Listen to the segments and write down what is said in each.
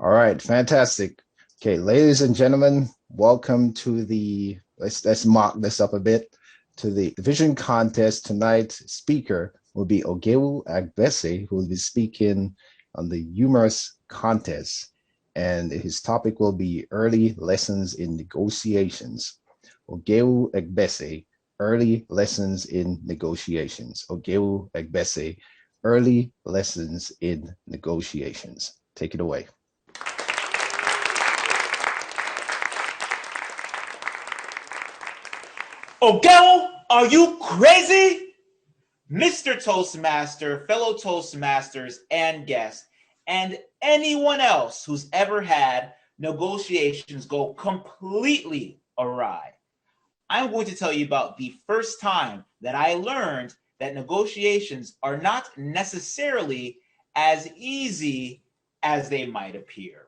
All right, fantastic. Okay, ladies and gentlemen, welcome to the let's mark this up a bit to the division contest. Tonight's speaker will be Ogewu Agbese, who will be speaking on the humorous contest, and his topic will be early lessons in negotiations. Ogewu Agbese, early lessons in negotiations. Ogewu Agbese, early lessons in negotiations. Take it away. Ogewu, are you crazy? Mr. Toastmaster, fellow Toastmasters, and guests, and anyone else who's ever had negotiations go completely awry. I'm going to tell you about the first time that I learned that negotiations are not necessarily as easy as they might appear.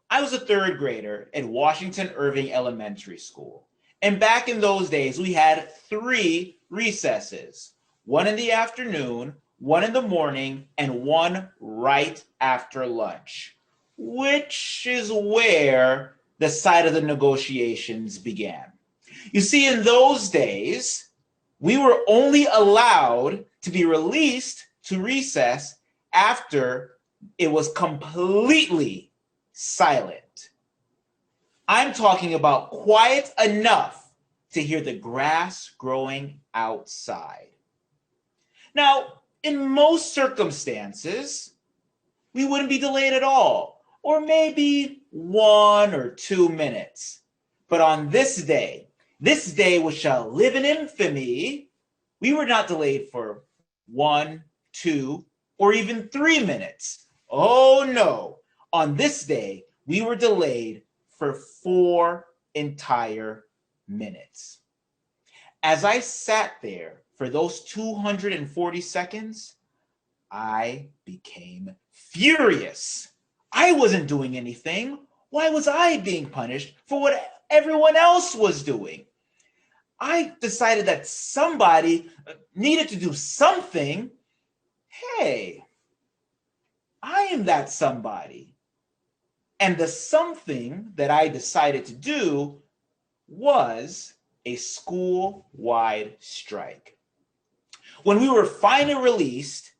I was a third grader at Washington Irving Elementary School. And back in those days, we had 3 recesses, one in the afternoon, one in the morning, and one right after lunch, which is where the side of the negotiations began. You see, in those days, we were only allowed to be released to recess after it was completely silent. I'm talking about quiet enough to hear the grass growing outside. Now, in most circumstances, we wouldn't be delayed at all, or maybe 1 or 2 minutes. But on this day which shall live in infamy, we were not delayed for 1, 2, or even 3 minutes. Oh no. On this day, we were delayed for 4 entire minutes. As I sat there for those 240 seconds, I became furious. I wasn't doing anything. Why was I being punished for what everyone else was doing? I decided that somebody needed to do something. Hey, I am that somebody. And the something that I decided to do was a school-wide strike. When we were finally released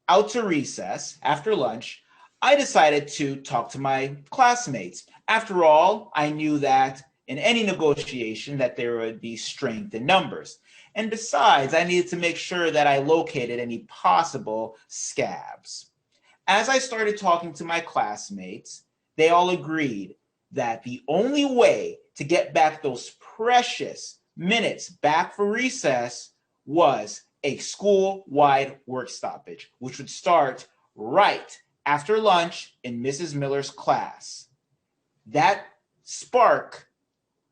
out to recess after lunch, I decided to talk to my classmates. After all, I knew that in any negotiation that there would be strength in numbers. And besides, I needed to make sure that I located any possible scabs. As I started talking to my classmates, they all agreed that the only way to get back those precious minutes back for recess was a school-wide work stoppage, which would start right after lunch in Mrs. Miller's class. That spark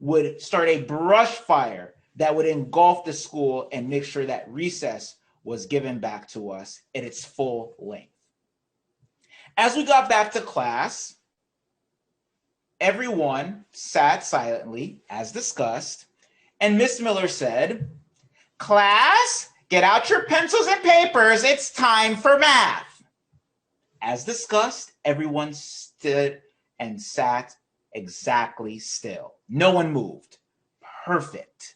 would start a brush fire that would engulf the school and make sure that recess was given back to us at its full length. As we got back to class, everyone sat silently, as discussed, and Miss Miller said, "Class, get out your pencils and papers. It's time for math." As discussed, everyone stood and sat exactly still. No one moved. Perfect.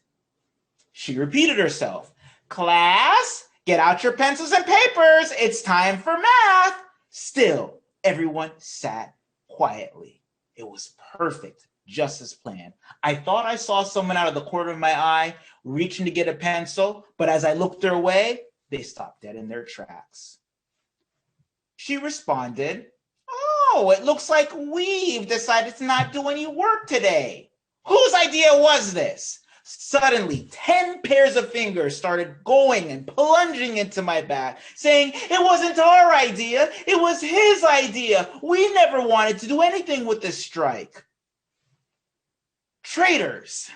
She repeated herself. "Class, get out your pencils and papers. It's time for math." Still, everyone sat quietly. It was perfect, just as planned. I thought I saw someone out of the corner of my eye reaching to get a pencil, but as I looked their way, they stopped dead in their tracks. She responded, "Oh, it looks like we've decided to not do any work today. Whose idea was this?" Suddenly, 10 pairs of fingers started going and plunging into my back, saying, "It wasn't our idea, it was his idea. We never wanted to do anything with this strike." Traitors.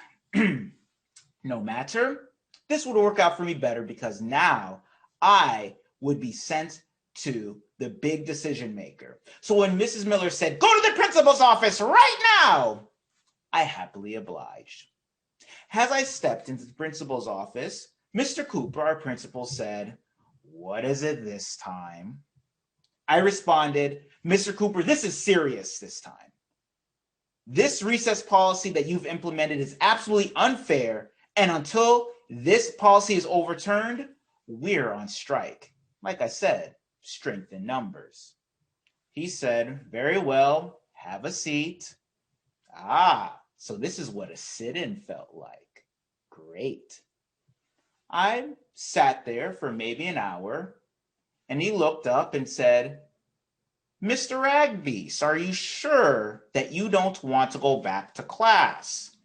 No matter. This would work out for me better because now I would be sent to the big decision maker. So when Mrs. Miller said, "Go to the principal's office right now," I happily obliged. As I stepped into the principal's office, Mr. Cooper, our principal, said, "What is it this time?" I responded, Mr. Cooper, this is serious this time. This recess policy that you've implemented is absolutely unfair, and until this policy is overturned, we're on strike. Like I said, strength in numbers. He said, very well, have a seat. Ah, so this is what a sit-in felt like. Great. I sat there for maybe an hour, and he looked up and said, Mr. Agbese, are you sure that you don't want to go back to class?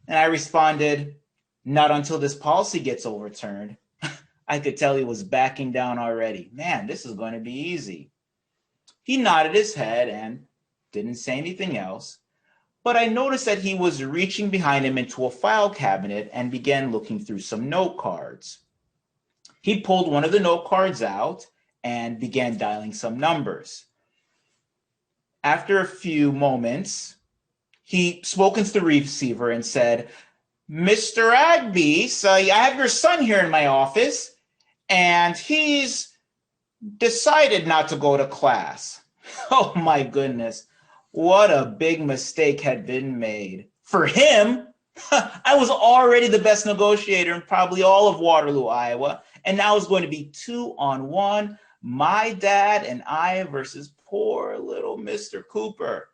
And I responded, not until this policy gets overturned. I could tell he was backing down already. Man, this is going to be easy. He nodded his head and didn't say anything else, but I noticed that he was reaching behind him into a file cabinet and began looking through some note cards. He pulled one of the note cards out and began dialing some numbers. After a few moments, he spoke into the receiver and said, Mr. Agbese, I have your son here in my office, and he's decided not to go to class. Oh my goodness, what a big mistake had been made. For him, I was already the best negotiator in probably all of Waterloo, Iowa, and now it's going to be 2-on-1, my dad and I versus poor little Mr. Cooper.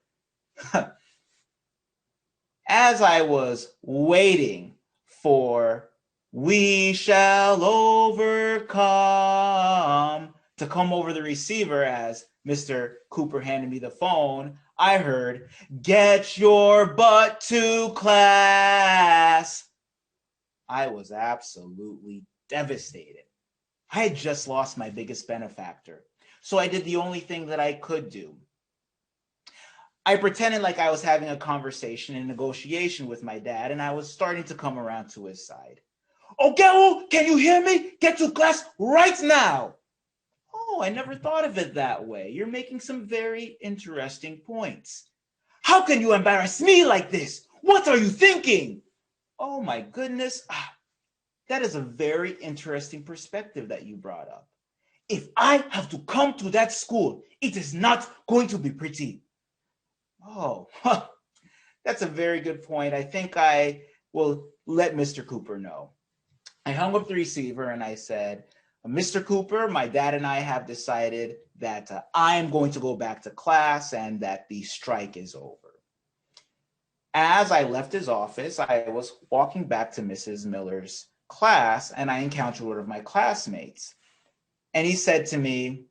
As I was waiting for "We Shall Overcome" to come over the receiver as Mr. Cooper handed me the phone, I heard, "Get your butt to class." I was absolutely devastated. I had just lost my biggest benefactor, so I did the only thing that I could do. I pretended like I was having a conversation and negotiation with my dad, and I was starting to come around to his side. "Ogewu, can you hear me? Get to class right now." Oh, I never thought of it that way. You're making some very interesting points. "How can you embarrass me like this? What are you thinking?" Oh my goodness. That is a very interesting perspective that you brought up. If I have to come to that school, it is not going to be pretty. Oh, that's a very good point. I think I will let Mr. Cooper know. I hung up the receiver and I said, "Mr. Cooper, my dad and I have decided that I am going to go back to class and that the strike is over." As I left his office, I was walking back to Mrs. Miller's class and I encountered one of my classmates. And he said to me,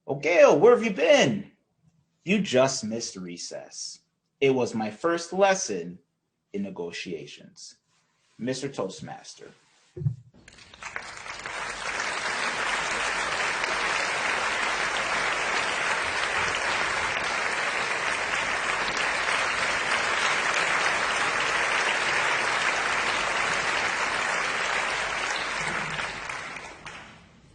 "Oh, Gail, where have you been?" "You just missed recess. It was my first lesson in negotiations." Mr. Toastmaster.